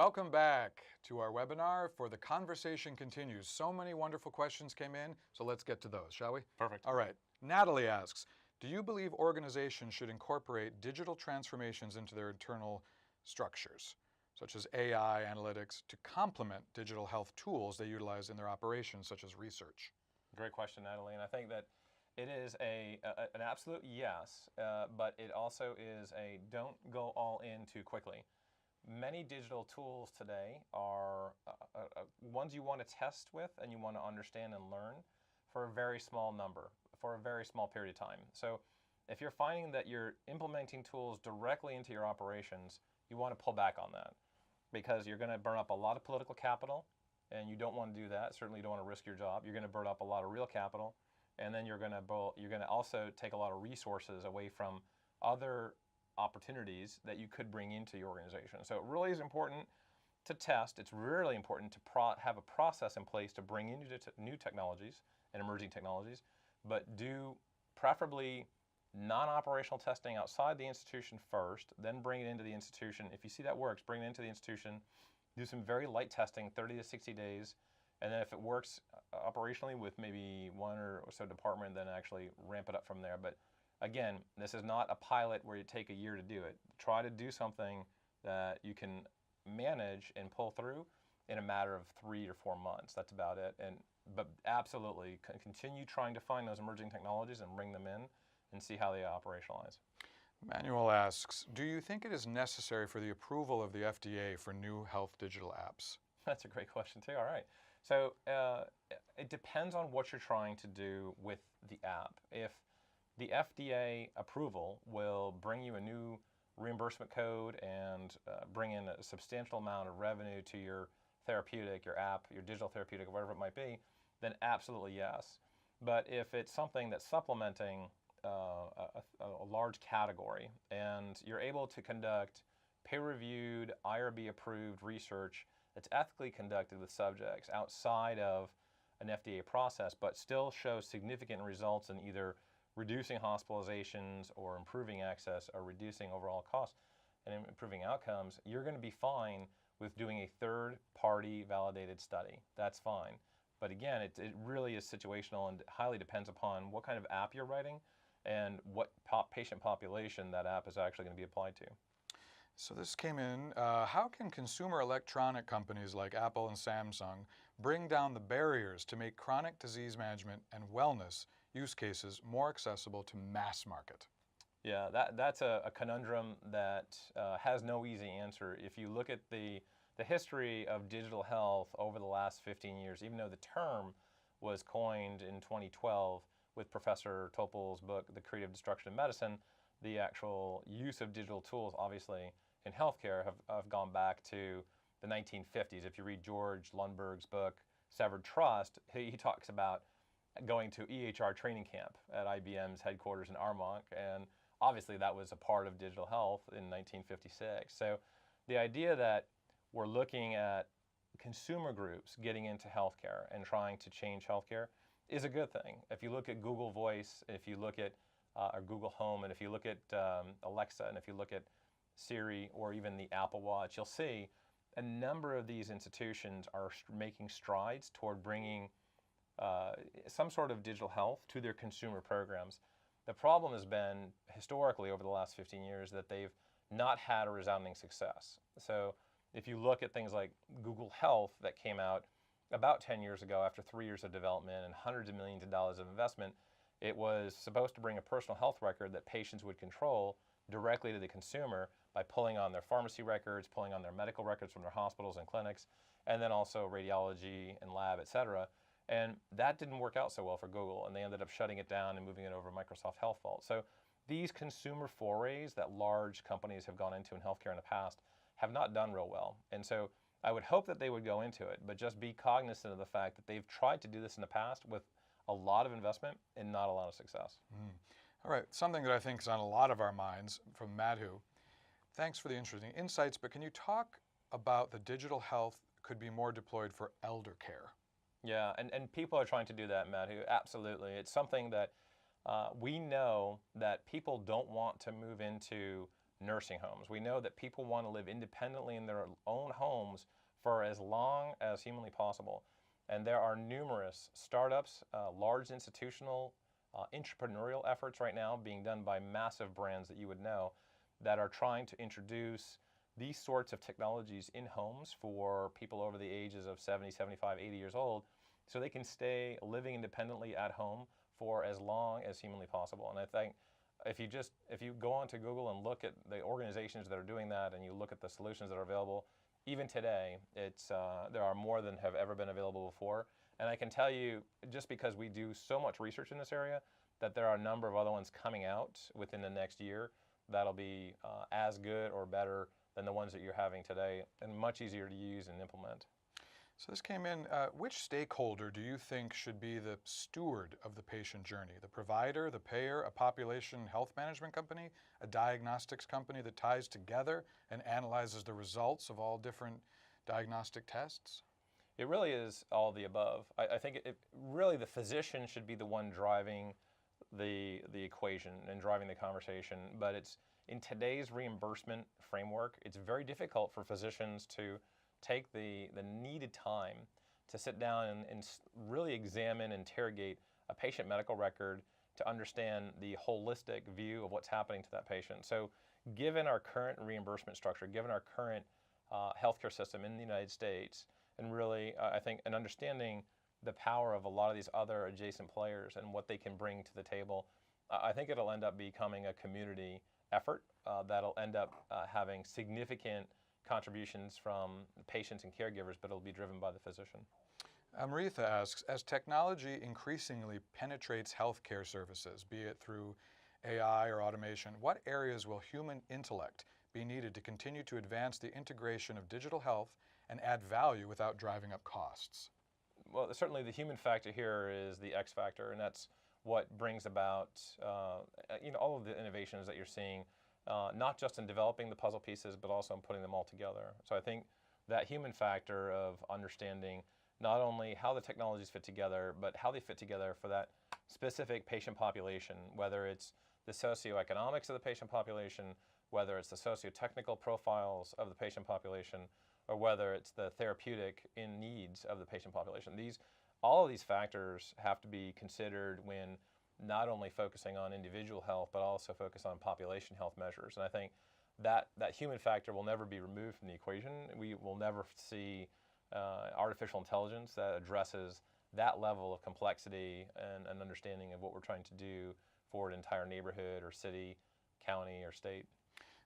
Welcome back to our webinar for The Conversation Continues. So many wonderful questions came in, so let's get to those, shall we? Perfect. All right. Natalie asks, do you believe organizations should incorporate digital transformations into their internal structures, such as AI analytics, to complement digital health tools they utilize in their operations, such as research? Great question, Natalie. And I think that it is an absolute yes, but it also is a don't go all in too quickly. Many digital tools today are ones you want to test with and you want to understand and learn for a very small number, for a very small period of time. So if you're finding that you're implementing tools directly into your operations, you want to pull back on that because you're going to burn up a lot of political capital, and you don't want to do that. Certainly you don't want to risk your job. You're going to burn up a lot of real capital, and then you're going to also take a lot of resources away from other opportunities that you could bring into your organization. So it really is important to test. It's really important to have a process in place to bring in new technologies and emerging technologies, but do preferably non-operational testing outside the institution first, then bring it into the institution. If you see that works, bring it into the institution, do some very light testing, 30 to 60 days, and then if it works operationally with maybe one or so department, then actually ramp it up from there. But again, this is not a pilot where you take a year to do it. Try to do something that you can manage and pull through in a matter of 3 or 4 months. That's about it. But absolutely, continue trying to find those emerging technologies and bring them in and see how they operationalize. Manuel asks, do you think it is necessary for the approval of the FDA for new health digital apps? That's a great question too. All right. So it depends on what you're trying to do with the app. If the FDA approval will bring you a new reimbursement code and bring in a substantial amount of revenue to your therapeutic, your app, your digital therapeutic, whatever it might be, then absolutely yes. But if it's something that's supplementing a large category and you're able to conduct peer-reviewed, IRB-approved research that's ethically conducted with subjects outside of an FDA process, but still shows significant results in either reducing hospitalizations or improving access or reducing overall costs and improving outcomes, you're going to be fine with doing a third-party validated study. That's fine. But again, it really is situational and highly depends upon what kind of app you're writing and what patient population that app is actually going to be applied to. So this came in, how can consumer electronic companies like Apple and Samsung bring down the barriers to make chronic disease management and wellness use cases more accessible to mass market? Yeah, that's a conundrum that has no easy answer. If you look at the history of digital health over the last 15 years, even though the term was coined in 2012 with Professor Topol's book, The Creative Destruction of Medicine, the actual use of digital tools, obviously, in healthcare have gone back to the 1950s. If you read George Lundberg's book, Severed Trust, he talks about going to EHR training camp at IBM's headquarters in Armonk, and obviously that was a part of digital health in 1956. So the idea that we're looking at consumer groups getting into healthcare and trying to change healthcare is a good thing. If you look at Google Voice, if you look at or Google Home, and if you look at Alexa, and if you look at Siri, or even the Apple Watch, you'll see a number of these institutions are making strides toward bringing some sort of digital health to their consumer programs. The problem has been, historically, over the last 15 years, that they've not had a resounding success. So if you look at things like Google Health that came out about 10 years ago after 3 years of development and hundreds of millions of dollars of investment, it was supposed to bring a personal health record that patients would control directly to the consumer by pulling on their pharmacy records, pulling on their medical records from their hospitals and clinics, and then also radiology and lab, et cetera. And that didn't work out so well for Google, and they ended up shutting it down and moving it over to Microsoft Health Vault. So these consumer forays that large companies have gone into in healthcare in the past have not done real well. And so I would hope that they would go into it, but just be cognizant of the fact that they've tried to do this in the past with a lot of investment and not a lot of success. All right, something that I think is on a lot of our minds from Madhu. Thanks for the interesting insights, but can you talk about the digital health could be more deployed for elder care? Yeah, and people are trying to do that, Matthew. Absolutely. It's something that we know that people don't want to move into nursing homes. We know that people want to live independently in their own homes for as long as humanly possible. And there are numerous startups, large institutional, entrepreneurial efforts right now being done by massive brands that you would know that are trying to introduce these sorts of technologies in homes for people over the ages of 70, 75, 80 years old, so they can stay living independently at home for as long as humanly possible. And I think if you go onto Google and look at the organizations that are doing that, and you look at the solutions that are available, even today, there are more than have ever been available before. And I can tell you, just because we do so much research in this area, that there are a number of other ones coming out within the next year that'll be as good or better than the ones that you're having today, and much easier to use and implement. So this came in, which stakeholder do you think should be the steward of the patient journey? The provider, the payer, a population health management company, a diagnostics company that ties together and analyzes the results of all different diagnostic tests? It really is all of the above. I think really the physician should be the one driving the equation and driving the conversation, but it's in today's reimbursement framework, it's very difficult for physicians to take the needed time to sit down and really examine, interrogate a patient medical record to understand the holistic view of what's happening to that patient. So given our current reimbursement structure, given our current healthcare system in the United States, and really I think an understanding the power of a lot of these other adjacent players and what they can bring to the table, I think it'll end up becoming a community effort that'll end up having significant contributions from patients and caregivers, but it'll be driven by the physician. Maritha asks, as technology increasingly penetrates healthcare services, be it through AI or automation, what areas will human intellect be needed to continue to advance the integration of digital health and add value without driving up costs? Well, certainly the human factor here is the X factor, and that's what brings about all of the innovations that you're seeing, not just in developing the puzzle pieces, but also in putting them all together. So I think that human factor of understanding not only how the technologies fit together, but how they fit together for that specific patient population, whether it's the socioeconomics of the patient population, whether it's the socio-technical profiles of the patient population, or whether it's the therapeutic needs of the patient population. All of these factors have to be considered when not only focusing on individual health, but also focus on population health measures. And I think that human factor will never be removed from the equation. We will never see artificial intelligence that addresses that level of complexity and an understanding of what we're trying to do for an entire neighborhood or city, county, or state.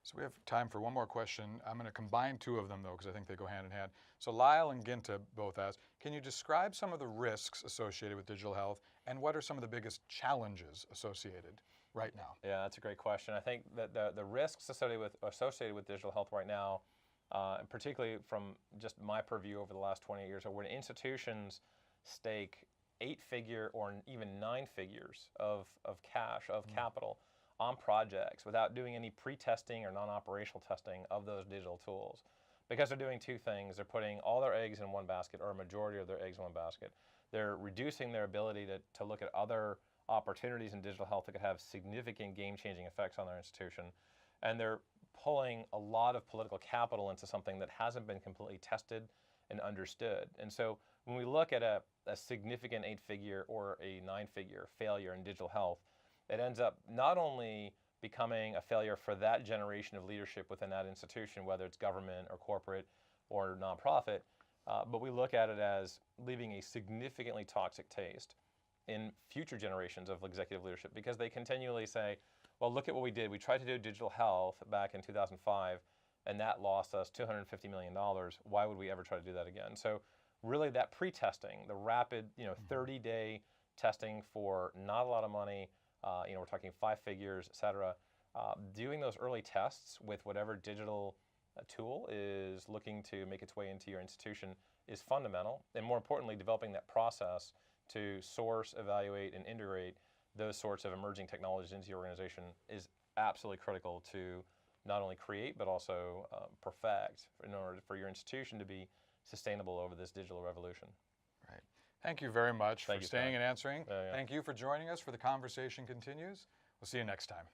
So we have time for one more question. I'm going to combine two of them, though, because I think they go hand in hand. So Lyle and Ginta both asked, can you describe some of the risks associated with digital health, and what are some of the biggest challenges associated right now? Yeah, that's a great question. I think that the risks associated with digital health right now, and particularly from just my purview over the last 20 years, are when institutions stake 8-figure or even 9 figures of cash, of capital, on projects without doing any pre-testing or non-operational testing of those digital tools. Because they're doing two things. They're putting all their eggs in one basket, or a majority of their eggs in one basket. They're reducing their ability to look at other opportunities in digital health that could have significant game-changing effects on their institution. And they're pulling a lot of political capital into something that hasn't been completely tested and understood. And so when we look at a significant 8-figure or a 9-figure failure in digital health, it ends up not only becoming a failure for that generation of leadership within that institution, whether it's government or corporate or nonprofit, but we look at it as leaving a significantly toxic taste in future generations of executive leadership, because they continually say, well, look at what we did. We tried to do digital health back in 2005, and that lost us $250 million. Why would we ever try to do that again? So really that pre-testing, the rapid 30-day testing for not a lot of money, we're talking 5 figures, et cetera. Doing those early tests with whatever digital tool is looking to make its way into your institution is fundamental. And more importantly, developing that process to source, evaluate, and integrate those sorts of emerging technologies into your organization is absolutely critical to not only create, but also perfect in order for your institution to be sustainable over this digital revolution. Right. Thank you very much for staying Stan. and answering. Yeah. Thank you for joining us for The Conversation Continues. We'll see you next time.